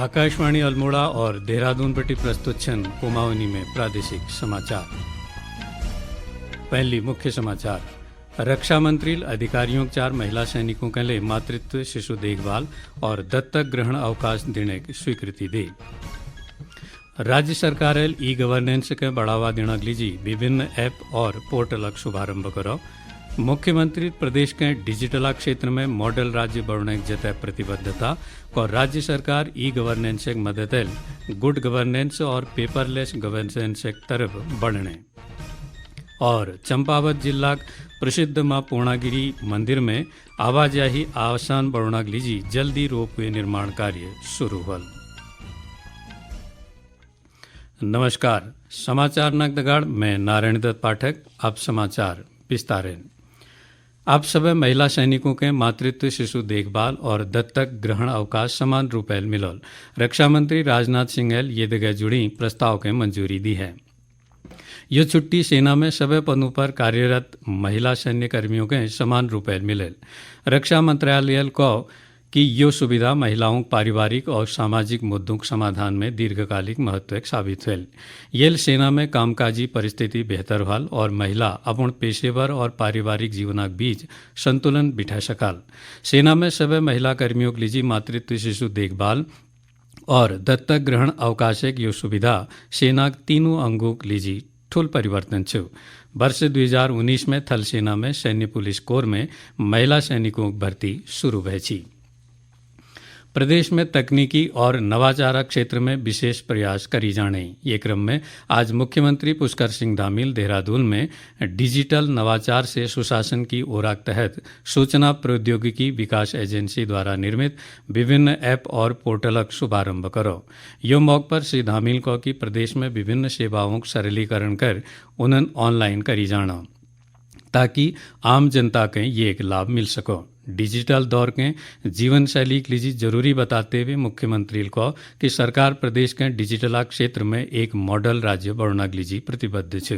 आकाशवाणी अल्मोड़ा और देहरादून पेटी प्रस्तुत छन कुमाऊनी में प्रादेशिक समाचार। पहली मुख्य समाचार। रक्षा मंत्री अधिकारियों 4 महिला सैनिकों के लिए मातृत्व शिशु देखभाल और दत्तक ग्रहण अवकाश देने की स्वीकृति दी। राज्य सरकार ई गवर्नेंस के बढ़ावा देने के लिए विभिन्न ऐप और पोर्टल का शुभारंभ करो। मुख्यमंत्री प्रदेश के डिजिटल क्षेत्र में मॉडल राज्य बढ़ने की जतय प्रतिबद्धता और राज्य सरकार ई गवर्नेंस की मदद गुड गवर्नेंस और पेपरलेस गवर्नेंस की तरफ बढ़ने। और चंपावत जिला प्रसिद्ध मां पूर्णागिरी मंदिर में आवाजाही आसान बढ़ने के लिए जल्दी रोपवे निर्माण कार्य शुरू हुआ। नमस्कार, समाचार नगदगाड़ में नारायण दत्त पाठक। अब समाचार विस्तार। आप सभी महिला सैनिकों के मातृत्व शिशु देखभाल और दत्तक ग्रहण अवकाश समान रूप मिलल। रक्षा मंत्री राजनाथ सिंह ये जगह जुड़ी प्रस्ताव के मंजूरी दी है। यह छुट्टी सेना में सभी पदों पर कार्यरत महिला सैन्य कर्मियों के समान रूप मिले। रक्षा मंत्रालय को कि यो सुविधा महिलाओं पारिवारिक और सामाजिक मुद्दों के समाधान में दीर्घकालिक महत्व साबित हुई। ये सेना में कामकाजी परिस्थिति बेहतर हल और महिला अपन पेशेवर और पारिवारिक जीवन के बीच संतुलन बिठा सकल। सेना में सभी महिला कर्मियों के लिए मातृत्व शिशु देखभाल और दत्तक ग्रहण अवकाश यो सुविधा सेना के तीनों अंगों के लिए ठूल परिवर्तन छो। वर्ष 2019 में थल सेना में सैन्य पुलिस कोर में महिला सैनिकों की भर्ती शुरू भई। प्रदेश में तकनीकी और नवाचार क्षेत्र में विशेष प्रयास करी जाने। ये क्रम में आज मुख्यमंत्री पुष्कर सिंह धामील देहरादून में डिजिटल नवाचार से सुशासन की ओर के तहत सूचना प्रौद्योगिकी विकास एजेंसी द्वारा निर्मित विभिन्न ऐप और पोर्टल का शुभारंभ करो। यो मौके पर श्री धामील को कि प्रदेश में विभिन्न सेवाओं का सरलीकरण कर उन्हें ऑनलाइन करी जाना ताकि आम जनता के ये एक लाभ मिल सको। डिजिटल दौर के जीवन शैली के लिए जरूरी बताते हुए मुख्यमंत्री को कि सरकार प्रदेश के डिजिटल क्षेत्र में एक मॉडल राज्य बढ़ने के लिए प्रतिबद्ध है।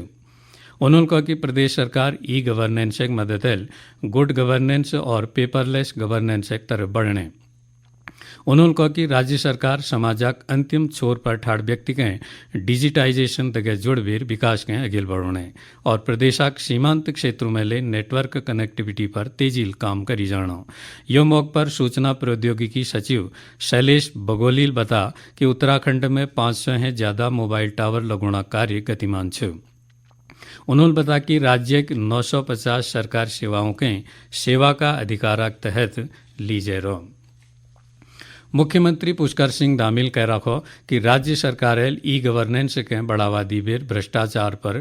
उन्होंने कहा कि प्रदेश सरकार ई गवर्नेंस की मदद गुड गवर्नेंस और पेपरलेस गवर्नेंस की तरफ बढ़ने। उन्होंने कहा कि राज्य सरकार समाजक अंतिम छोर पर ठाड़ व्यक्ति के डिजिटाइजेशन तक जुड़वीर विकास के अगिल बढ़ने और प्रदेशक सीमांत क्षेत्रों में ले नेटवर्क कनेक्टिविटी पर तेजी काम करी जाना। यो मौके पर सूचना प्रौद्योगिकी सचिव शैलेश बगोलील बता कि उत्तराखंड में 500 से ज्यादा मोबाइल टावर लगोना कार्य गतिमान छे। उन्होंने बताया कि राज्य के 950 सरकार सेवाओं के सेवा का अधिकार के तहत ली जा रहा। मुख्यमंत्री पुष्कर सिंह धामील कह रखो कि राज्य सरकार ई गवर्नेंस के बढ़ावा दीबेर भ्रष्टाचार पर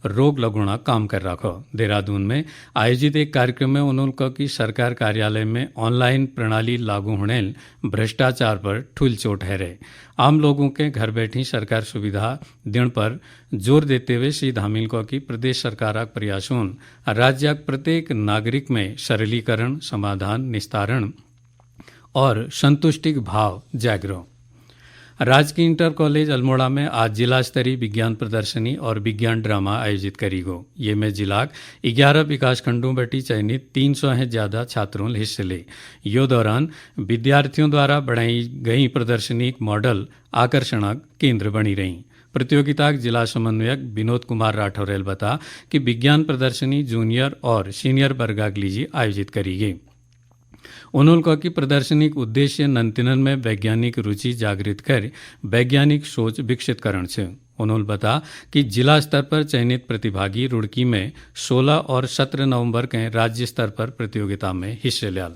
रोक लगोना काम कर रखो। देहरादून में आयोजित एक कार्यक्रम में उन्होंने कहा कि सरकार कार्यालय में ऑनलाइन प्रणाली लागू होने भ्रष्टाचार पर ठूल चोट है रहे। आम लोगों के घर बैठी सरकार सुविधा देने पर जोर देते हुए श्री धामील को कि प्रदेश सरकार प्रयासों राज्य प्रत्येक नागरिक में सरलीकरण समाधान निस्तारण और संतुष्टि भाव जागरो। राजकीय इंटर कॉलेज अल्मोड़ा में आज जिला स्तरीय विज्ञान प्रदर्शनी और विज्ञान ड्रामा आयोजित करी गो। ये में जिला 11 विकास खंडों बैठी चयनित 300 से ज्यादा छात्रों ने हिस्से ले। यो दौरान विद्यार्थियों द्वारा बनाई गई प्रदर्शनी मॉडल आकर्षण केंद्र बनी रही। प्रतियोगिता जिला समन्वयक विनोद कुमार राठौर बता कि विज्ञान प्रदर्शनी जूनियर और सीनियर वर्ग के लिए आयोजित करी गई। उन्होंने कहा कि प्रदर्शनी का उद्देश्य नंतिनन में वैज्ञानिक रुचि जागृत कर वैज्ञानिक सोच विकसित करना है। उन्होंने बताया कि जिला स्तर पर चयनित प्रतिभागी रुड़की में 16 और 17 नवंबर के राज्य स्तर पर प्रतियोगिता में हिस्से लिया।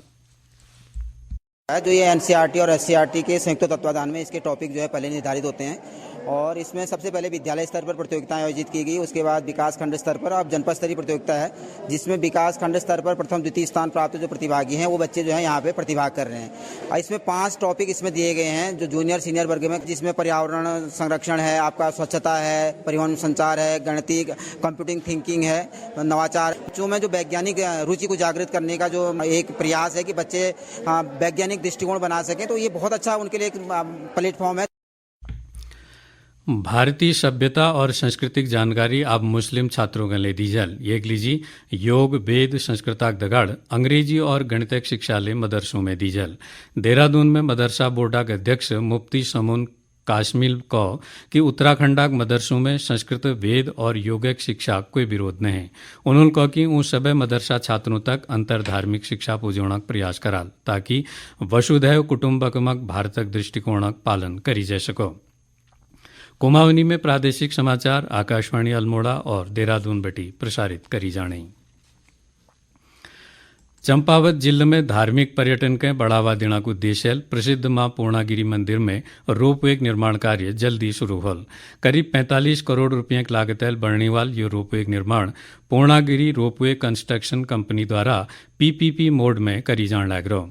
जो ये एनसीईआरटी और एससीईआरटी के संयुक्त तत्वाधान में इसके टॉपिक जो है पहले निर्धारित होते हैं और इसमें सबसे पहले विद्यालय स्तर पर प्रतियोगिताएं आयोजित की गई। उसके बाद विकास खंड स्तर पर अब जनपद स्तरीय प्रतियोगिता है जिसमें विकास खंड स्तर पर प्रथम द्वितीय स्थान प्राप्त जो प्रतिभागी हैं वो बच्चे जो है यहाँ पे प्रतिभाग कर रहे हैं। इसमें 5 टॉपिक इसमें दिए गए हैं जो जूनियर सीनियर वर्ग में, जिसमें पर्यावरण संरक्षण है, आपका स्वच्छता है, परिवहन संचार है, गणितीय कंप्यूटिंग थिंकिंग है, नवाचार। बच्चों में जो वैज्ञानिक रुचि को जागृत करने का जो एक प्रयास है कि बच्चे वैज्ञानिक दृष्टिकोण बना सकें, तो ये बहुत अच्छा उनके लिए एक प्लेटफॉर्म है। भारतीय सभ्यता और सांस्कृतिक जानकारी आप मुस्लिम छात्रों के लिए दीजल एक लीजी योग वेद संस्कृताक दगाड़ अंग्रेजी और गणितक शिक्षालय मदरसों में दीजल। देहरादून में मदरसा बोर्डाक अध्यक्ष मुफ्ती समून काश्मीर को कि उत्तराखंडाक मदरसों में संस्कृत वेद और योगिक शिक्षा कोई विरोध नहीं है। उन्होंने कहा कि उन सभी मदरसा छात्रों तक अंतर धार्मिक शिक्षा पहुंचाने का प्रयास कराल ताकि वसुधैव कुटुंबकमक भारतक दृष्टिकोणक पालन करी जा सको। कुमाऊनी में प्रादेशिक समाचार आकाशवाणी अल्मोड़ा और देहरादून बटी प्रसारित करी जाने। चंपावत जिले में धार्मिक पर्यटन के बढ़ावा देने को उद्देश्य प्रसिद्ध मां पूर्णागिरी मंदिर में रोपवे निर्माण कार्य जल्दी शुरू होल। करीब 45 करोड़ रुपये की लागत बढ़ने वाल ये रोपवे निर्माण पूर्णागिरी रोपवे कंस्ट्रक्शन कंपनी द्वारा PPP मोड में करी जान लग रहा।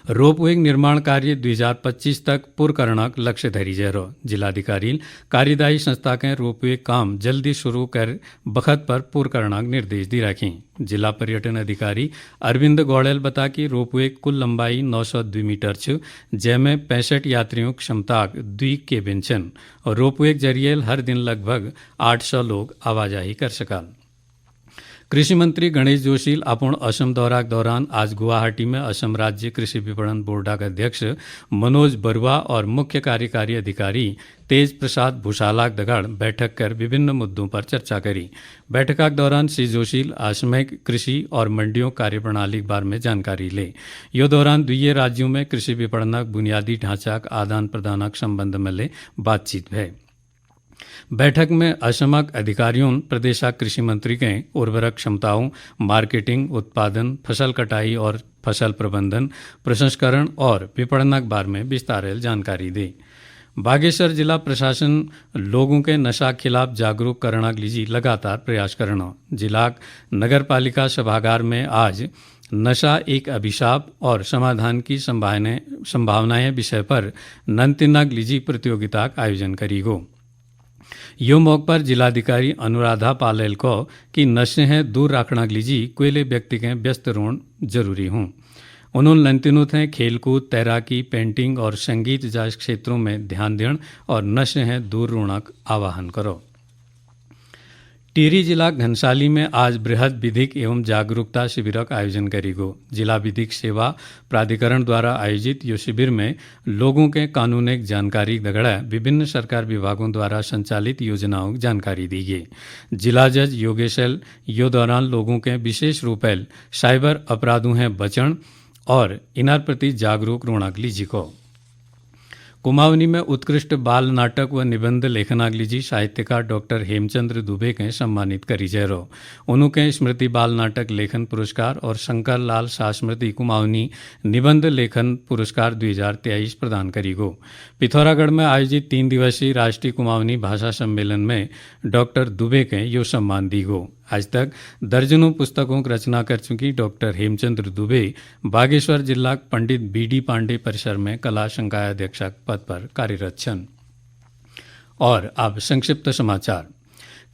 रोपवे निर्माण कार्य 2025 तक पूर्ण करना लक्ष्य धरी जा रहा। जिलाधिकारी कार्यदायी संस्था के रोपवे काम जल्दी शुरू कर बखत पर पूर्ण करना निर्देश दी रखें। जिला पर्यटन अधिकारी अरविंद गौड़ेल बता कि रोपवे कुल लंबाई 902 मीटर छ, जैमें 65 यात्रियों क्षमता 2 केबिन छन और रोपवे के जरिए हर दिन लगभग 800 लोग आवाजाही कर सका। कृषि मंत्री गणेश जोशी अपन असम दौरा के दौरान आज गुवाहाटी में असम राज्य कृषि विपणन बोर्ड का अध्यक्ष मनोज बरुआ और मुख्य कार्यकारी अधिकारी तेज प्रसाद भूषाला दगाड़ बैठक कर विभिन्न मुद्दों पर चर्चा करी। बैठक के दौरान श्री जोशी असम कृषि और मंडियों कार्यप्रणाली के बारे में जानकारी ले। यो दौरान दुए राज्यों में कृषि विपणनक बुनियादी ढांचा आदान प्रदानक संबंध में ले बातचीत है। बैठक में असमक अधिकारियों प्रदेशा कृषि मंत्री के उर्वरक क्षमताओं, मार्केटिंग, उत्पादन, फसल कटाई और फसल प्रबंधन, प्रसंस्करण और विपणनक बारे में विस्तार जानकारी दी। बागेश्वर जिला प्रशासन लोगों के नशा खिलाफ जागरूक करने के लिए लगातार प्रयास करना। जिला नगर पालिका सभागार में आज नशा एक अभिशाप और समाधान की संभावनाएं विषय पर नंतिनग लीजी प्रतियोगिता का आयोजन करी गो। यो मौके पर जिलाधिकारी अनुराधा पालेल को कि नशे हैं दूर रखना के लिए कोयले व्यक्ति के व्यस्त रोण जरूरी हूँ। उन्होंने लंतिनुत हैं खेलकूद, तैराकी, पेंटिंग और संगीत जैसे क्षेत्रों में ध्यान दें और नशे हैं दूर रोणक आह्वान करो। टिहरी जिला घनसाली में आज बृहद विधिक एवं जागरूकता शिविर का आयोजन करी गो। जिला विधिक सेवा प्राधिकरण द्वारा आयोजित यो शिविर में लोगों के कानूनिक जानकारी दगड़ा विभिन्न सरकार विभागों द्वारा संचालित योजनाओं की जानकारी दी गई। जिला जज योगेशल यो दौरान लोगों के विशेष रूपेल साइबर अपराधों हैं बचन और इनार प्रति जागरूक रोणक लीजी को। कुमाऊनी में उत्कृष्ट बाल नाटक व निबंध लेखनागलीजी साहित्यकार डॉक्टर हेमचंद्र दुबे के सम्मानित करी जयरो। उनके स्मृति बाल नाटक लेखन पुरस्कार और शंकर लाल शाह स्मृति कुमाऊनी निबंध लेखन पुरस्कार 2023 प्रदान करी गो। पिथौरागढ़ में आयोजित 3 दिवसीय राष्ट्रीय कुमाऊनी भाषा सम्मेलन में डॉक्टर दुबे के यो सम्मान दी गो। आज तक दर्जनों पुस्तकों की रचना कर चुकी डॉक्टर हेमचंद्र दुबे बागेश्वर जिला पंडित BD पांडे परिसर में कला संकायाध्यक्षक पद पर कार्यरत छन। और अब संक्षिप्त समाचार।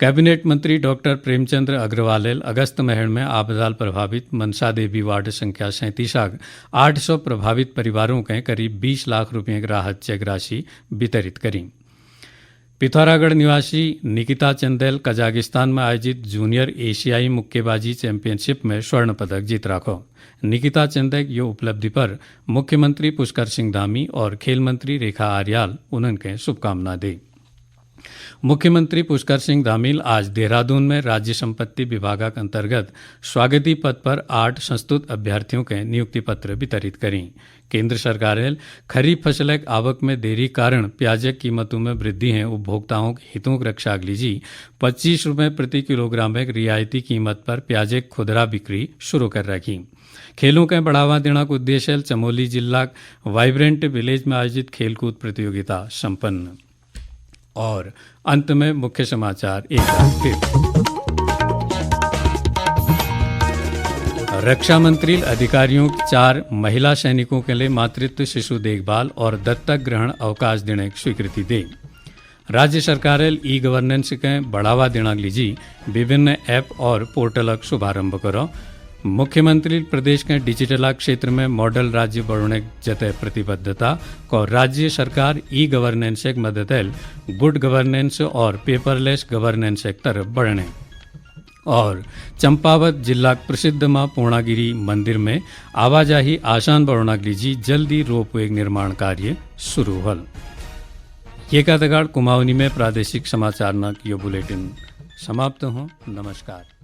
कैबिनेट मंत्री डॉक्टर प्रेमचंद्र अग्रवाल अगस्त महीने में आपदाल प्रभावित मनसा देवी वार्ड संख्या 37 800 प्रभावित परिवारों के करीब 20 लाख रुपये की राहत चेक राशि वितरित करी। पिथौरागढ़ निवासी निकिता चंदेल कजाकिस्तान में आयोजित जूनियर एशियाई मुक्केबाजी चैंपियनशिप में स्वर्ण पदक जीत रखो। निकिता चंदेल ये उपलब्धि पर मुख्यमंत्री पुष्कर सिंह धामी और खेल मंत्री रेखा आर्याल उनके शुभकामना दी। मुख्यमंत्री पुष्कर सिंह धामील आज देहरादून में राज्य संपत्ति विभाग के अंतर्गत स्वागती पद पर 8 संस्तुत अभ्यर्थियों के नियुक्ति पत्र वितरित करें। केंद्र सरकार खरीफ फसल की आवक में देरी कारण प्याज की कीमतों में वृद्धि है उपभोक्ताओं के हितों की रक्षा के लिए 25 रुपये प्रति किलोग्राम एक रियायती कीमत पर प्याज खुदरा बिक्री शुरू कर रखी। खेलों के बढ़ावा देने का उद्देश्य चमोली जिला वाइब्रेंट विलेज में आयोजित खेलकूद प्रतियोगिता संपन्न। और अंत में मुख्य समाचार एक बार फिर। रक्षा मंत्री अधिकारियों 4 महिला सैनिकों के लिए मातृत्व शिशु देखभाल और दत्तक ग्रहण अवकाश देने की स्वीकृति दे। राज्य सरकार ई गवर्नेंस के बढ़ावा देने के लिए विभिन्न ऐप और पोर्टल का शुभारंभ करो। मुख्यमंत्री प्रदेश के डिजिटल क्षेत्र में मॉडल राज्य बढ़ने जते प्रतिबद्धता को राज्य सरकार ई गवर्नेंस एक मदद गुड गवर्नेंस और पेपरलेस गवर्नेंस एक तरफ बढ़ने और चंपावत जिला प्रसिद्ध मां पूर्णागिरी मंदिर में आवाजाही आसान बढ़ना लीजी जल्दी रोपवे निर्माण कार्य शुरू हल। ये का दगाड़ कुमाऊनी में प्रादेशिक समाचार न यो बुलेटिन समाप्त हो। नमस्कार।